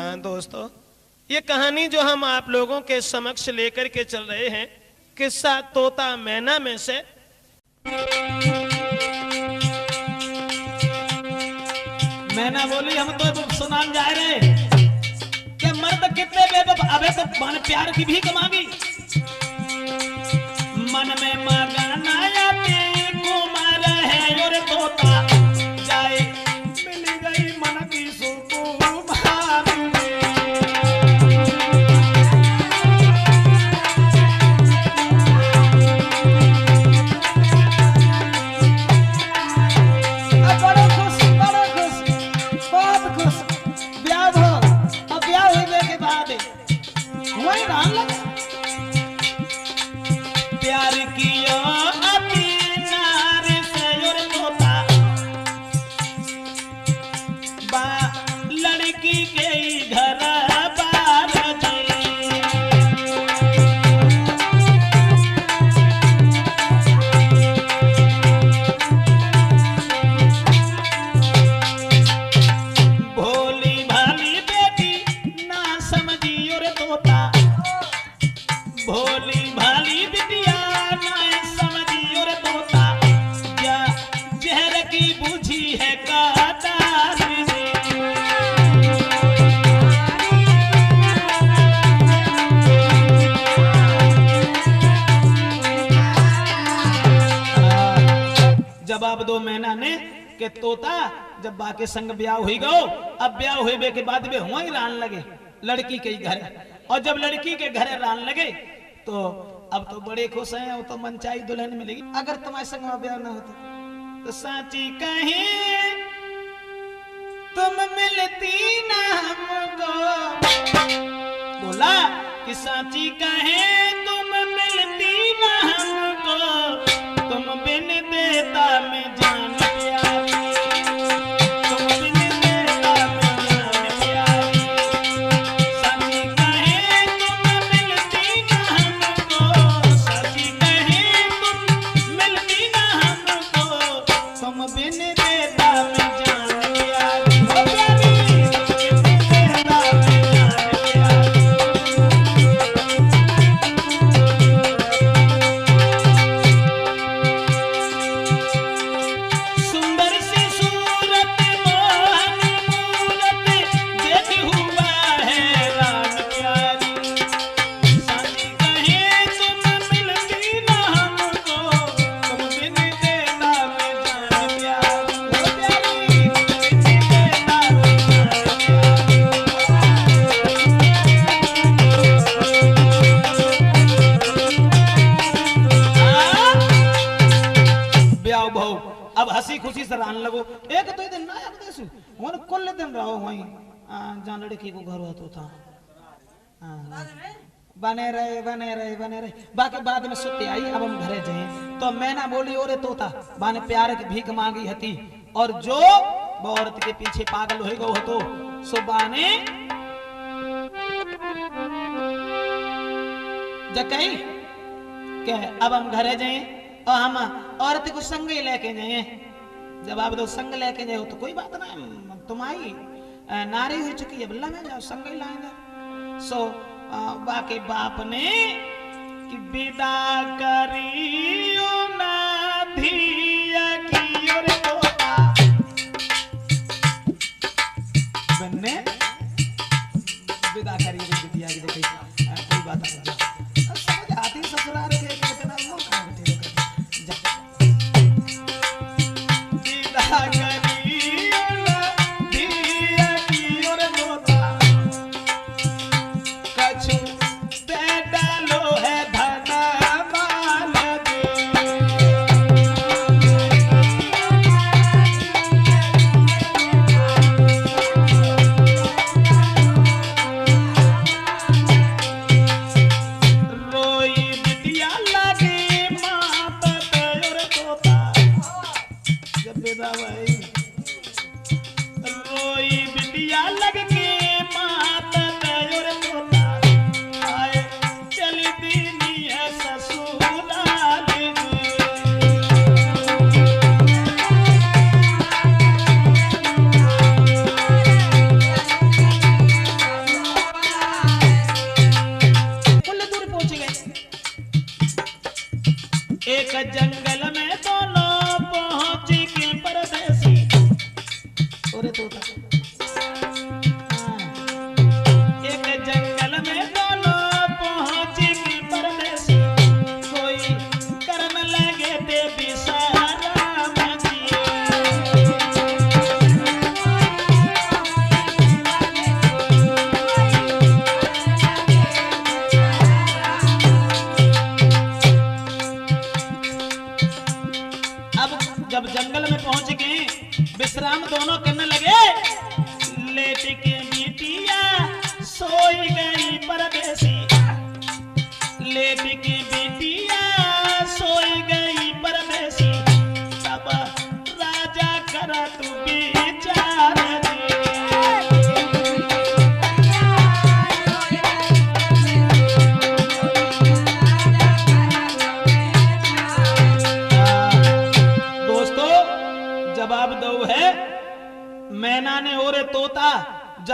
हाँ दोस्तों, ये कहानी जो हम आप लोगों के समक्ष लेकर के चल रहे हैं, किस्सा तोता मैना में से। मैना बोली हम तो सुनान जा रहे कि मर्द कितने बेवफा, अबे तो मन प्यार की भीख मांगी, मन में मगन आया कुमार है और तोता जाए मिल गई मन की सुकून। प्यार किया अपनी नार से और तोता बा लड़की के घर बार भोली भाली बेटी ना समझी और तोता भोली भाली बिटिया ना समझी और तोता क्या जहर की बूझी है काटार से। जवाब दो मैना ने के तोता जब बाके संग ब्याह हुई गो, अब ब्याह हुए के बाद वे हुआ ही रान लगे लड़की के घर, और जब लड़की के घर रान लगे तो अब तो बड़े खुश हैं, वो तो मनचाही दुल्हन मिलेगी। अगर तुम्हारे संग में ब्याह ना होता तो साची कहे तुम मिलती ना हमको, बोला कि साची कहे तुम मिलती ना हमको, तुम बिन देता मैं जान प्यारी, तुम बिन देता मैं जान प्यारी, साची कहे तुम मिलती ना हमको, साची कहे तुम मिलती ना हमको, तुम बिन देता मैं जान प्यारी, ओ प्यारी तुम बिन देता मैं जान प्यारी। सुंदर सी सूरत मोहन मूरत देख हुआ है रान प्यारी, साची कहे तुम मिलती ना हमको, तुम बिन देता मैं जान प्यारी, ओ प्यारी तुम बिन देता मैं जान प्यारी। ब्याह बहु अब हंसी खुशी से रान लगो, एक तो दिन ना याद देसु वन कुल दिन रहो वहीं जहाँ लड़की को घर होता था, बने रहे बाकी बाद में सुते आई। अब हम घरे जाए तो मैना बोली ओरे तोता बाने प्यार की भीख मांगी हती, और जो वो औरत के पीछे पागल हो गो हो तो सो बाने जकई के अब हम घरे जाए और हम औरत को संग ही लेके जाए। जब आप दो संग लेके जाए तो कोई बात ना, तुम्हारी नारी हो चुकी है, बल्ला में जाओ संग ही लाएंगे। सो बाके बाप ने कि विदा करियो ना धिया की और तोता बन्ने विदा करियो दिया की देखी कोई बात नहीं, समझ आती ससुराल के कितना लोग खाते हो विदा करियो ना धिया की और तोता कछु दे डालो है धन माल दे।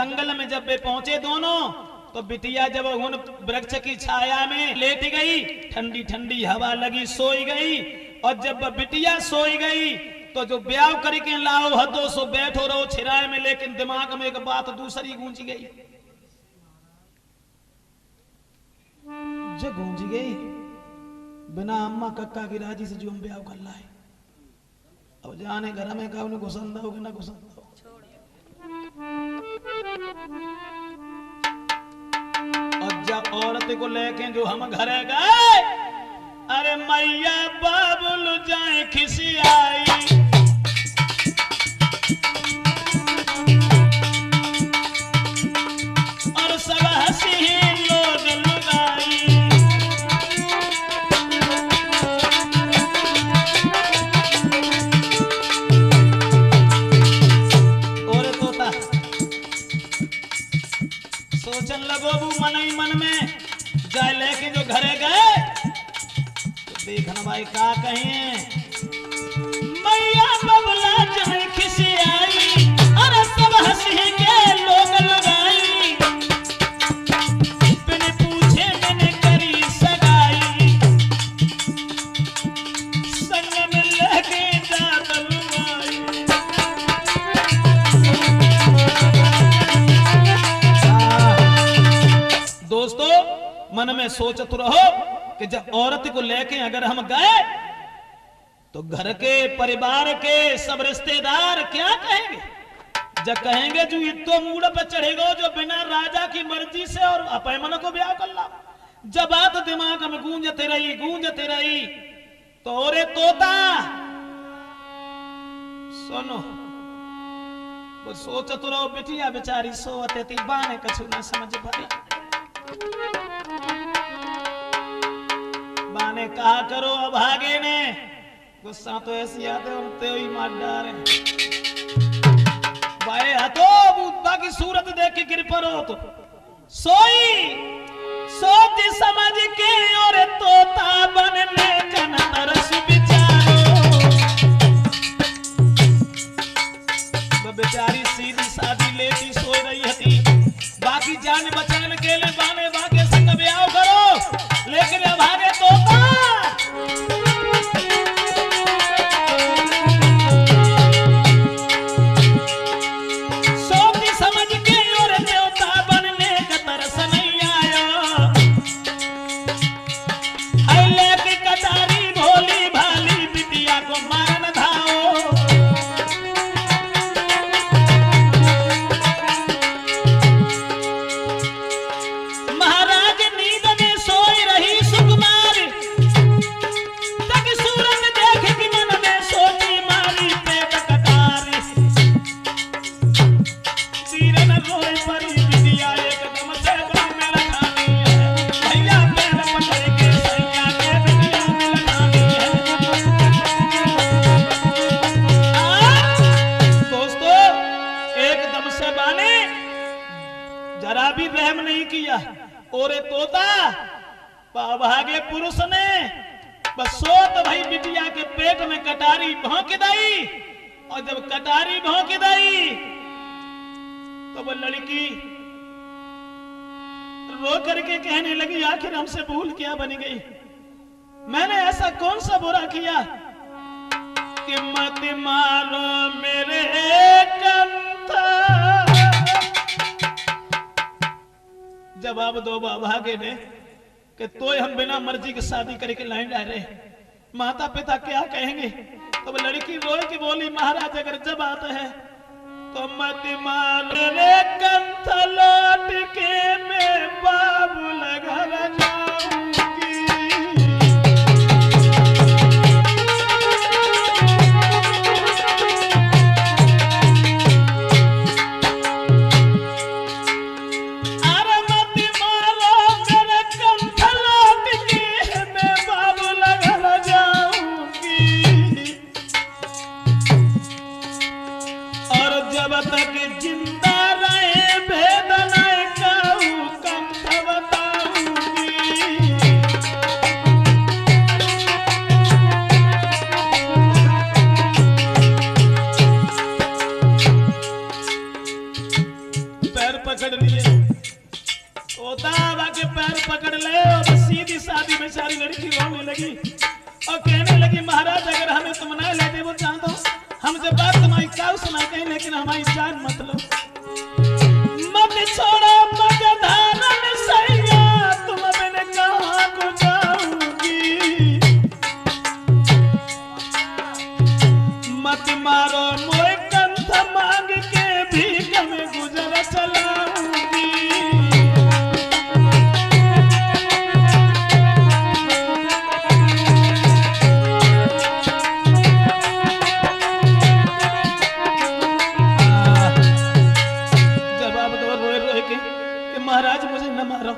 जंगल में जब वे पहुंचे दोनों, तो बिटिया जब उन वृक्ष की छाया में लेट गई, ठंडी ठंडी हवा लगी, सोई गई। और जब बिटिया सोई गई तो जो ब्याह करके लाओ हदो सो बैठो रहो छिराए में, लेकिन दिमाग में एक बात दूसरी गूंज गई, जो गूंज गई बिना अम्मा कक्का की राजी से जो हम ब्याह कर लाए। अब जाने घर में का उन्हें घुसंदा हो कि ना घुसंदा हो। और जब औरत को लेके जो हम घर गए, अरे मैया बाबुल जाए खिसियाई, और सब हंसी लोग लुगाई। और तोता सोचन लगो वो मन ही मन में, जाए लेके जो घरे गए तो देखना भाई का कहिए, मैया बबला जाए खिसियाई, अरे सब हंसी के लोग लगाई, बिन पूछे मैंने करी सगाई, संग में लेके जा बलवाई। दोस्तों मन में सोचत रहो कि जब औरत को लेके अगर हम गए तो घर के परिवार के सब रिश्तेदार क्या कहेंगे, जब कहेंगे जो इतो मूड पे चढ़ेगा जो बिना राजा की मर्जी से और अपैमन को ब्याह कर ला। जब बात दिमाग में गूंजते रही तो औरे तोता सुनो, वो सोचत रहो बिटिया बेचारी सोते थी बाने कछु ना समझ पाया। बाने कहा करो अब आगे ने गुस्सा तो ऐसी आते उनते ही मार डाले भाई हतो बुद्धा की सूरत देख के गिर पड़ो तो सोई सोच समझ के और तोता बनने कन तरस बिचारो। वो बेचारी सीधी सादी लेटी सो रही थी, बाकी जान बचाने के लिए बाने बाके संग ब्याह करो, लेकिन अब आगे तोता सोची समझ के और न्योता बनने का तरस नहीं आया। अल्लाह की कटारी भोली भाली बिटिया को मारन धाओ, महाराज नींद में सोई रही सुकुमार, तक सूरत देख के मन में सोची मारी पेट कटारी, सीरन रोए परी बिटिया एकदम से बाह में रखानी है, भैया पैर पकड़ के सैया के बिटिया में रखानी है। दोस्तों एकदम से बाने जरा भी रहम नहीं किया, और तोता भागे पुरुष ने बस सोत भाई बिटिया के पेट में कटारी भौंक दई, और जब कटारी भौंक दई तो वो लड़की रो करके कहने लगी आखिर हमसे भूल क्या बन गई, मैंने ऐसा कौन सा बुरा किया कि मत मारो मेरे कंथा। जवाब दो भागे ने कि तोय हम बिना मर्जी की शादी करके लाइन आ रहे, माता पिता क्या कहेंगे। तो वो लड़की रोए की बोली महाराज अगर जब आता है तो मत मार रे कंथ लौट के मैं बाबुल घर जाऊंगी। जब तक जिंदा रहे भेद पकड़ लिए। तोता के पैर पकड़ ले और सीधी सादी में सारी लड़की रोने लगी और कहने लगी महाराज अगर हमें तुम ना लेते वो चाहता हम जब बात तुम्हारी काउ सुना कहीं लेकिन हमारी जान मत लो। मत छोड़ो मगधान में सैया तुम मैंने कहाँ को जाऊंगी। मत मारो मोए कंठ मांग के भीख में गुजर चलाऊंगी। महाराज मुझे न मारो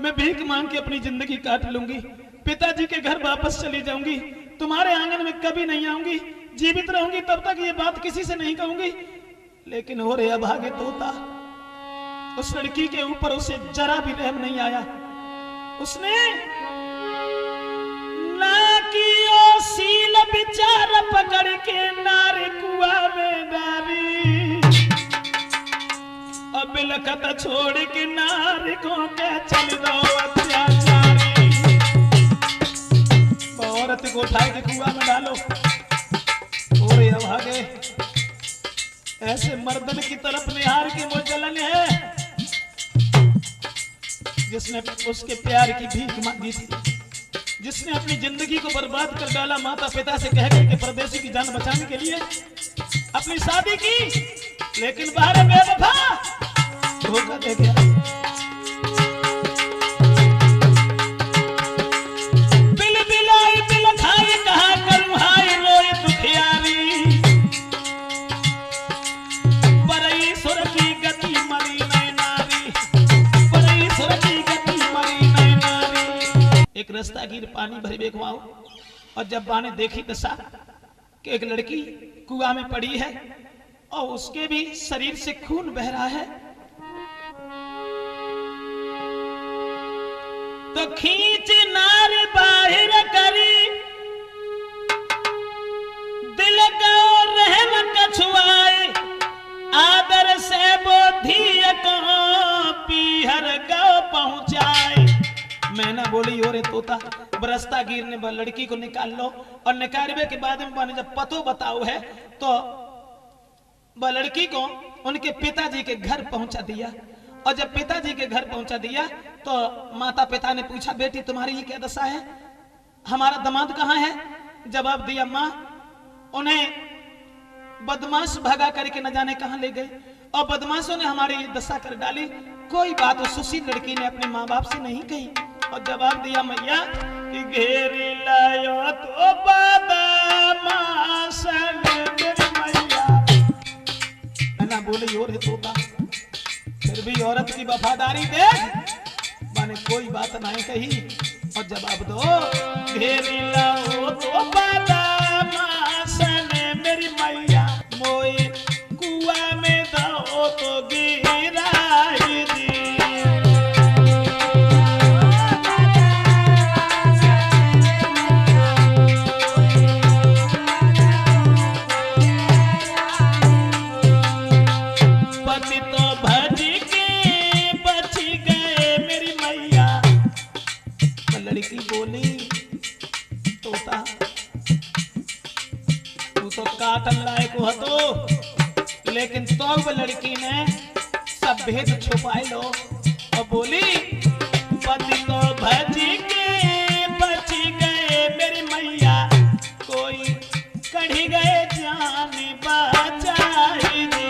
मैं भीख मांग के अपनी जिंदगी काट लूंगी। पिताजी के घर वापस चली जाऊंगी। तुम्हारे आंगन में कभी नहीं आऊंगी। जीवित रहूंगी तब तक ये बात किसी से नहीं कहूंगी। लेकिन हो रे अभागे तोता उस लड़की के ऊपर उसे जरा भी रहम नहीं आया। उसने ना कियो सील विचार पकड़ के नारे कुआ में डाली। अब लखत छोड़ के नारी को के चल दो अत्याचारी। औरत को उठाए के कुआं में डालो। और ये भागे ऐसे मर्दन की तरफ निहार के वो जलन है जिसने उसके प्यार की भीख मांगी थी, जिसने अपनी जिंदगी को बर्बाद कर डाला माता पिता से कह करके परदेसी की जान बचाने के लिए अपनी शादी की। लेकिन बाहर बेवफा धोखा दे गया। बिल बिलाई बिल खाई कहा करूं हाय रोए दुखियारी। परई सुर की गति मरी नई नारी। परई सुर की गति मरी नई नारी। एक रास्ता गिर पानी भरी बेगवाओ और जब बाने देखी दशा कि एक लड़की कुआं में पड़ी है और उसके भी शरीर से खून बह रहा है तो खींच नार बाहर करी दिल को रहम कछुआए। आदर से बोधी को पीहर गौ पहुंचाए। मैना बोली ओरे तोता बरसता गिरने पर लड़की को निकाल लो और निकालने के बाद में जब पतो बताओ है तो वह लड़की को उनके पिताजी के घर पहुंचा दिया। और जब पिताजी के घर पहुंचा दिया तो माता पिता ने पूछा बेटी तुम्हारी ये क्या दशा है, हमारा दामाद कहाँ है। जवाब दिया माँ उन्हें बदमाश भगा करके न जाने कहां ले गए और बदमाशों ने हमारी ये दशा कर डाली। कोई बात उस सुशील लड़की ने अपने माँ बाप से नहीं कही और जवाब दिया मैया कि घेरी लायो तो बदमाश मेरी मैया। मैंने बोली और तोता फिर भी औरत की वफादारी देख माने कोई बात नहीं कही और जवाब दो घेरी लाओ तो बदमाश मेरी मैया। मोए कुआं में दो तो गिराई दी। पति तो भज के बच गए मेरी मैया। लड़की बोली तोता तू तो काटन लायक हो तो लेकिन तो लड़की ने सब भेद छुपाए लो और बोली पति तो भज के बच गए मेरी मैया। कोई कढ़ी गए जान बचाई दी।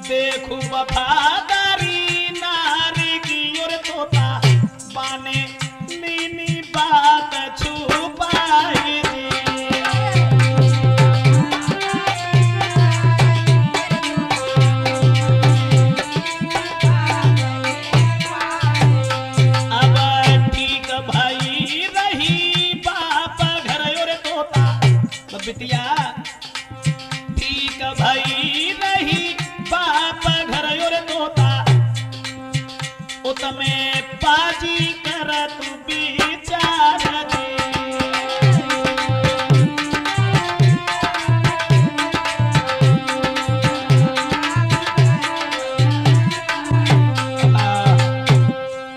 देखो वफादारी नारी की ओर तोता बाने नीनी बात छुपाई दी। अब ठीक भाई रही बाप घर ओर तोता बिटिया ठीक भाई रही बाप में पाजी कर तू विचार दे।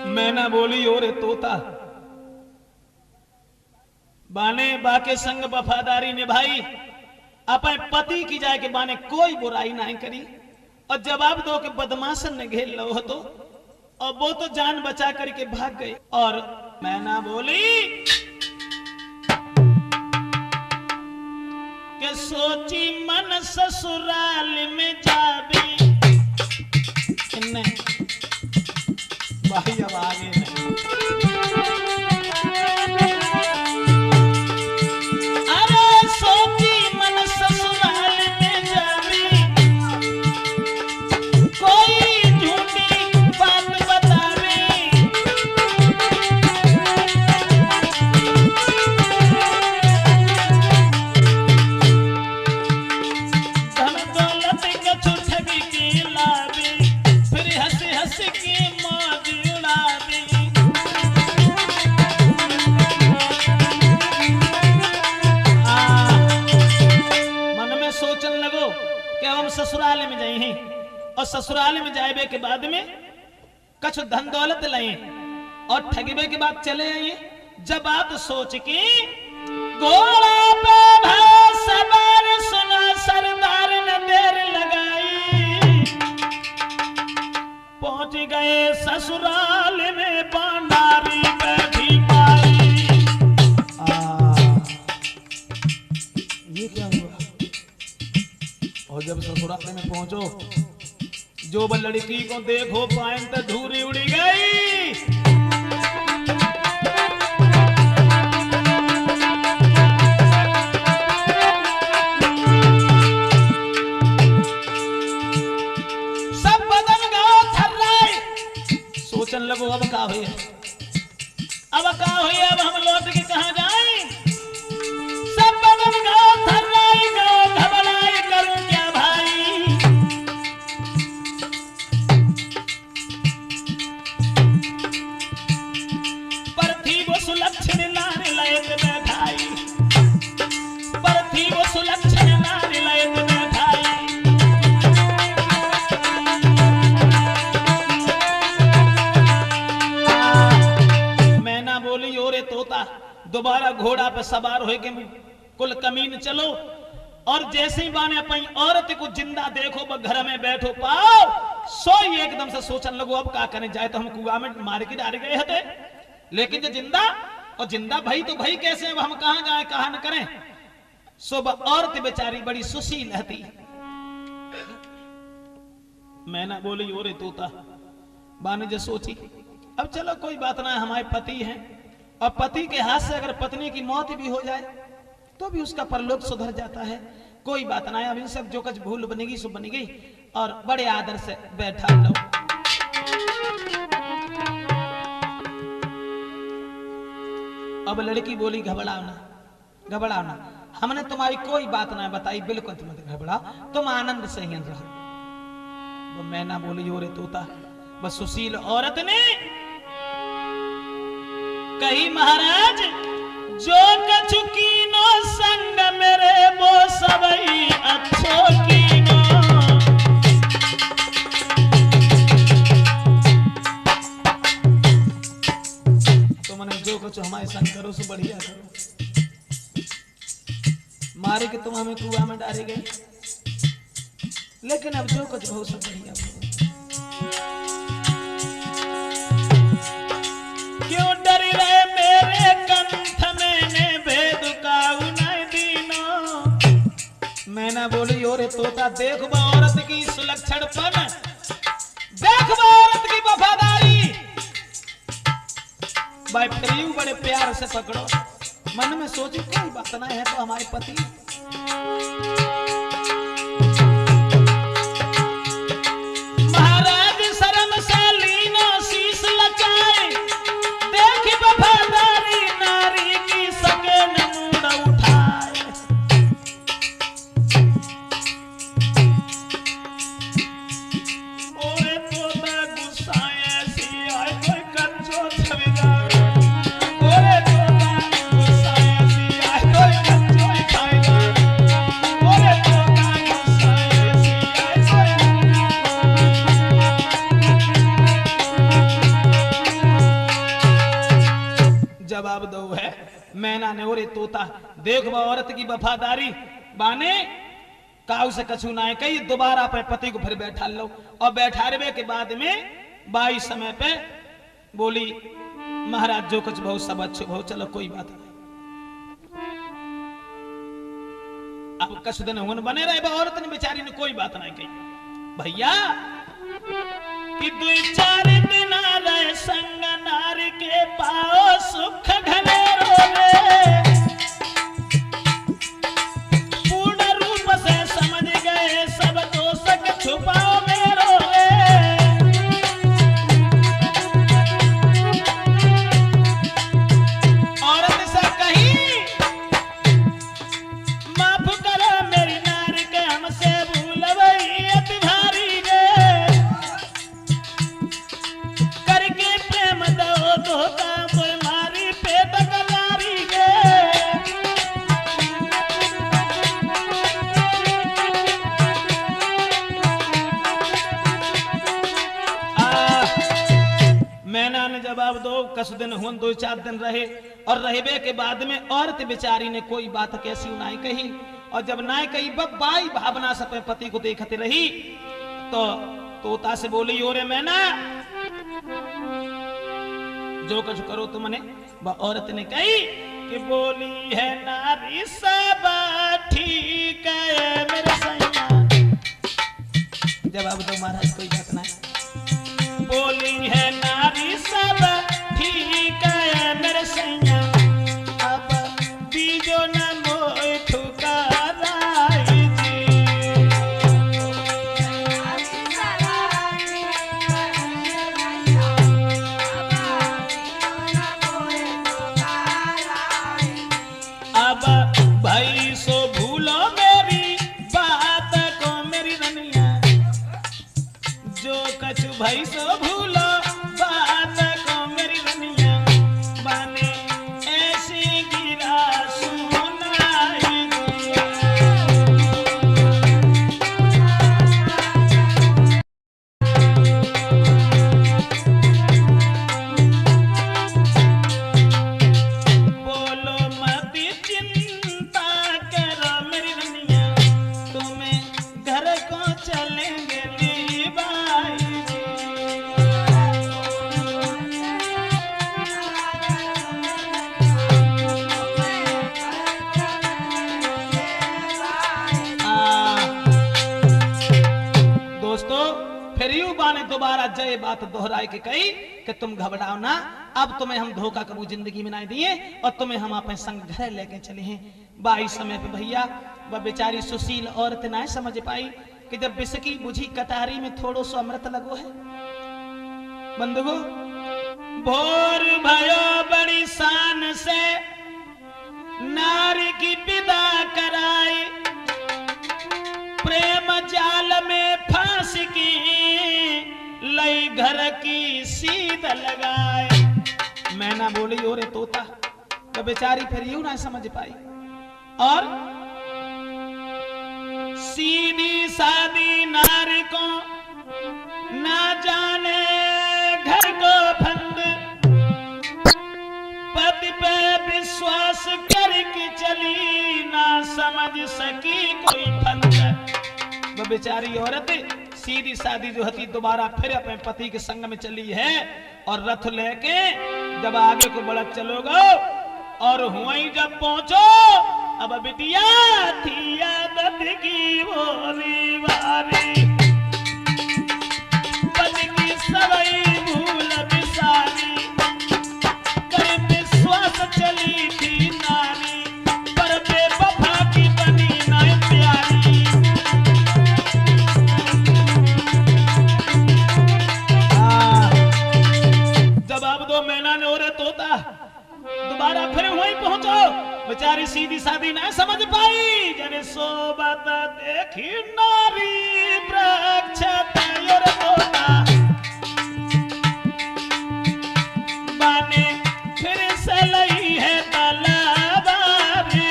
मैना बोली ओरे तोता बाने बाके संग वफादारी निभाई, अपने पति की जाए के बाने कोई बुराई नहीं करी, और जवाब दो के बदमाशन ने घेर लो तो, और वो तो जान बचा करके भाग गए। और मैना बोली के सोची मन ससुराल में जाबी, भाई अब आगे नहीं। अरे सोची मन ससुराल में जाबी, कोई झूठी बात बतावे, धन दौलत के ठगी के लावे, फिर हंसी हंसी के मौज उड़ावे। मन में सोचने लगो कि हम ससुराल में जाए हैं, और ससुराल में जाए के बाद में कुछ धन दौलत लाए और ठगीबे के बाद चले आए। जब बात सोच के घोड़ा पे भाई सवार सुना सरदार ने देर लगाई, पहुंच गए ससुराल में बांडारी बैठी पाई। ये क्या हुआ? और जब ससुराल में पहुंचो, जो वो लड़की को देखो पाए तो धूरी उड़ी गई। सब बदन गाओ थर्राए, सोचने लगो अब का हुई, अब का हुई, अब हम लौट के कहां जाएं? सब बदन गाओ थर्राए, गाओ घबराए, करूं क्या भाई? पर थी वो सुलक्षण लाने लयत बैठाई, पर थी वो सुलक्षण लाने लयत बैठाई। मैना बोली ओरे तोता दोबारा घोड़ा पे सवार हो के कुल कमीन चलो, और जैसे ही बाने अपनी औरत को जिंदा देखो वो घर में बैठो पाओ, सोई एकदम से सोचने लगो अब क्या करें, जाए तो हम कुआं में मार के डाल गए थे, लेकिन जो जिंदा और जिंदा भाई तो भाई कैसे, अब हम कहां जाए कहां न करें। सो औरत बेचारी बड़ी सुशील रहती। मैना बोली ओरे तोता बाने जो सोची अब चलो कोई बात ना, हमारे पति हैं, और पति के हाथ से अगर पत्नी की मौत भी हो जाए तो भी उसका परलोक सुधर जाता है, कोई बात ना है। अब इन सब जो कुछ भूल बनेगी सो बनी गई, और बड़े आदर से बैठा लो। अब लड़की बोली घबराओ ना, घबराओ ना, हमने तुम्हारी कोई बात ना बताई, बिल्कुल तुम मत घबराओ, तुम आनंद से ही रहो। वो मैना बोली ओरे तोता बस सुशील औरत ने कही महाराज जो कछु कीनो संग मेरे वो सबई अच्छो कीनो, तुमने जो कुछ हमारे संग करो सो बढ़िया करो, मारे के तुम हमें कुआं में डाले गए, लेकिन अब जो कुछ बहुत सब बढ़िया करो। क्यों डरी रहे मेरे कंठ में भेद का उन्हें दीनो। मैना बोली ओरे तोता देख वो औरत की सुलक्षणपन, देख वो औरत की वफादारी, भाई प्रियु बड़े प्यार से पकड़ो। मन में सोची कोई बात ना है तो हमारे पति। महाराज शर्म से लीनो शीश लचाए, देखी वफादारी नारी की सके न मुंड उठाए। ओरे तोता गुस्साए ऐसी आए जवाब दो है मैना ने, ओरे तोता देख बा औरत की वफादारी बाने काऊ से कछु ना है कही, दोबारा अपने पति को फिर बैठा लो। और बैठारवे के बाद में बाई समय पे बोली महाराज जो कुछ बहुत सब अच्छे बहुत, चलो कोई बात नहीं। अब कछु दिन हुन बने रहे औरत ने बेचारी ने कोई बात नहीं कही। भैया कि 2-4 दिन रहे संग नारी के पाओ सुख घने रोवे, पूर्ण रूप से समझ गए सब दोषक छुपाओ में रोवे। औरत से कही माफ करो मेरी नारी के हमसे भूल वही अति भारी रे, करके प्रेम दो धोखा कोई मारी पेट कलारी गे। मैना ने जवाब दो कस दिन हुन 2-4 दिन रहे और रहबे के बाद में औरत बेचारी ने कोई बात कैसी नहीं कही। और जब ना कही बाई भावना से पति को देखते रही तो तोता से बोली ओरे मैना जो कुछ करो तुमने। औरत ने कही कि बोली है नारी सब ठीक है मेरे सैया। जवाब दो महाराज कोई बात नहीं। बोली है नारी सब ठीक है मेरे सैया, अब बीजो न मोय ठुकराई जी। अब भाई सो भूलो मेरी बात को मेरी रनिया, जो कछु भाई सो भूलो बात को मेरी रनिया, बने ऐसी गिरा सुनाई दिया। बोलो मत चिंता करो मेरी रनिया, तुम्हें घर को चलेंगे ली बाई जी। दोस्तों फिर यूं बाने दोबारा जय बात दोहराए के कही कि तुम घबराओ ना, अब तुम्हें हम धोखा कबू जिंदगी में नहीं दिए और तुम्हें हम अपने संग घर लेके चले हैं। बाई समय पे भैया वह बेचारी सुशील औरत ना समझ पाई कि जब बिसकी बुझी कटारी में थोड़ो सो अमृत लगो है। बंधुओं भोर भयो बड़ी शान से नारी की विदा कराई, प्रेम जाल में फांस की लई घर की सीध लगाए। मैना बोली ओरे तोता, तो बेचारी फिर यूं ना समझ पाई और सीधी सादी नारी को ना जाने घर को फंद, पति पे विश्वास करके चली ना समझ सकी कोई फंद। वो बेचारी औरत सीधी सादी जो हती दोबारा फिर अपने पति के संग में चली है और रथ लेके जब आगे को बढ़त चलोगे और हुआ ही जब पहुंचो अब बिटिया थी आदत की बोली वारी, पद की सवई भूल बिसारी, कर विश्वास चली थी नारी, पर बेवफा की बनी ना प्यारी। जवाब दो मैना ने औरत होता दोबारा फिर वहीं पहुंचो। बेचारी सीधी सादी ना समझ पाई, जब सोबत देखी नारी वृक्ष तैयार होता, बाने फिर से लई है तलवार दी।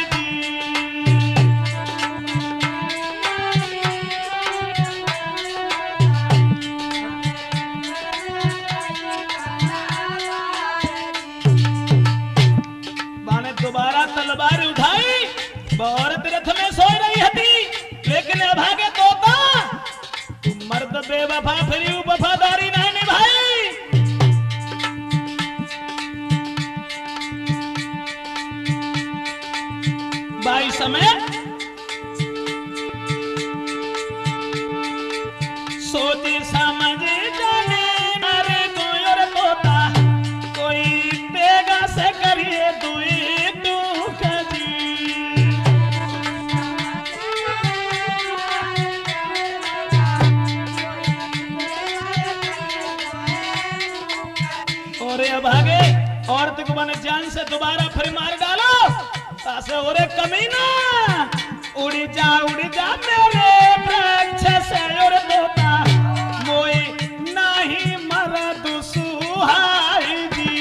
बेवफा फिर यूं वफादारी नहीं निभाई। भाई समय सोचे समझे जाने नारे कोई और तोता कोई तेगा से करिए दुई दुख दी। और भागे औरत को बने जान से दोबारा फिर मार डालो तासे ओरे कमीना उड़ी जा मेरे वृक्ष से और तोता मोई नहीं मरद सुहाई दी।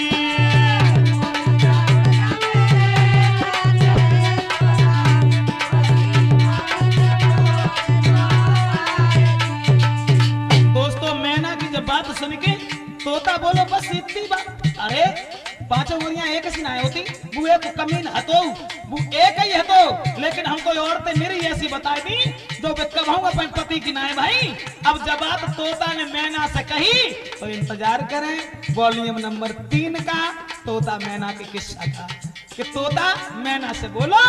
दोस्तों मैना की जब बात सुन के तोता बोलो बस इतनी बात। अरे पांचों गोलियां एक सी ना होती वो एक कमीन हतो वो एक ही हतो लेकिन हमको औरतें मेरी ऐसी बताई दी जो कब अपन पति की नाए भाई। अब जब बात तोता ने मैना से कही तो इंतजार करें वॉल्यूम नंबर 3 का तोता मैना के किस्सा का कि तोता मैना से बोलो